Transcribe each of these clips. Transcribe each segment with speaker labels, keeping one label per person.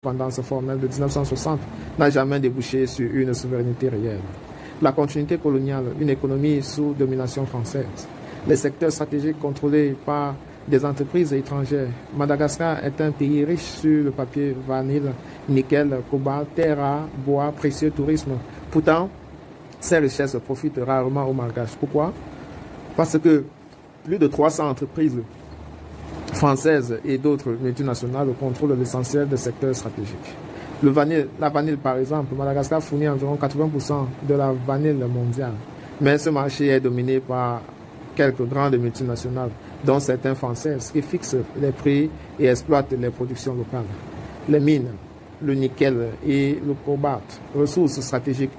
Speaker 1: l'indépendance formelle de 1960 n'a jamais débouché sur une souveraineté réelle. La continuité coloniale, une économie sous domination française, les secteurs stratégiques contrôlés par des entreprises étrangères. Madagascar est un pays riche sur le papier, vanille, nickel, cobalt, terre rare, bois, précieux, tourisme. Pourtant, ces richesses profitent rarement aux Malgaches. Pourquoi? Parce que plus de 300 entreprises françaises et d'autres multinationales contrôlent l'essentiel des secteurs stratégiques. La vanille, par exemple, Madagascar fournit environ 80% de la vanille mondiale. Mais ce marché est dominé par quelques grandes multinationales, dont certaines françaises, qui fixent les prix et exploitent les productions locales. Les mines, le nickel et le cobalt, ressources stratégiques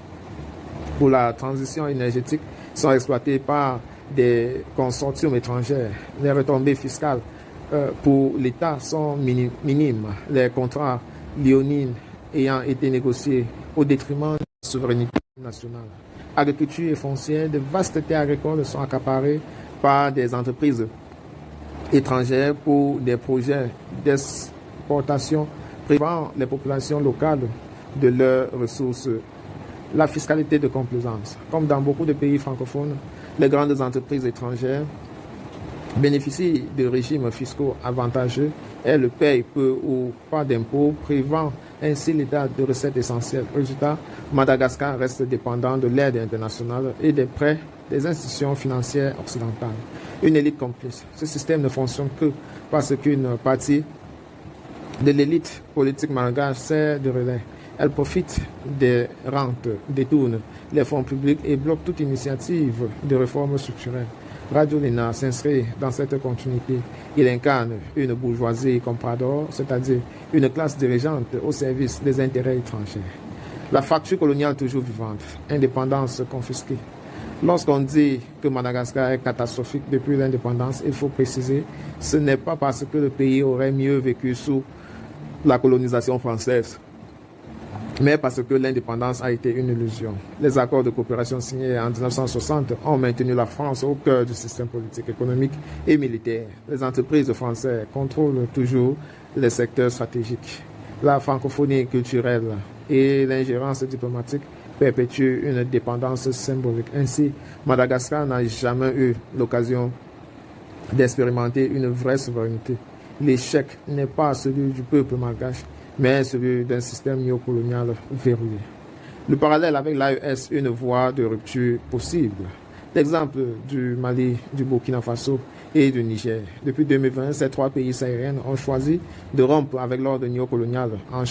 Speaker 1: pour la transition énergétique, sont exploitées par des consortiums étrangers. Les retombées fiscales pour l'État sont minimes. Les contrats léonines ayant été négociés au détriment de la souveraineté nationale. Agriculture et foncière, de vastes terres agricoles sont accaparées par des entreprises étrangères pour des projets d'exportation privant les populations locales de leurs ressources. La fiscalité de complaisance. Comme dans beaucoup de pays francophones, les grandes entreprises étrangères bénéficient de régimes fiscaux avantageux. Elles payent peu ou pas d'impôts, privant ainsi l'État de recettes essentielles. Résultat, Madagascar reste dépendant de l'aide internationale et des prêts des institutions financières occidentales. Une élite complice. Ce système ne fonctionne que parce qu'une partie de l'élite politique malgache sert de relais. Elle profite des rentes, détourne les fonds publics et bloque toute initiative de réforme structurelle. Radio Lena s'inscrit dans cette continuité. Il incarne une bourgeoisie comprador, c'est-à-dire une classe dirigeante au service des intérêts étrangers. La fracture coloniale toujours vivante, indépendance confisquée. Lorsqu'on dit que Madagascar est catastrophique depuis l'indépendance, il faut préciser, ce n'est pas parce que le pays aurait mieux vécu sous la colonisation française, mais parce que l'indépendance a été une illusion. Les accords de coopération signés en 1960 ont maintenu la France au cœur du système politique, économique et militaire. Les entreprises françaises contrôlent toujours les secteurs stratégiques. La francophonie culturelle et l'ingérence diplomatique perpétuent une dépendance symbolique. Ainsi, Madagascar n'a jamais eu l'occasion d'expérimenter une vraie souveraineté. L'échec n'est pas celui du peuple malgache, mais celui d'un système néocolonial verrouillé. Le parallèle avec l'AES, une voie de rupture possible. L'exemple du Mali, du Burkina Faso et du Niger. Depuis 2020, ces trois pays sahariens ont choisi de rompre avec l'ordre néocolonial en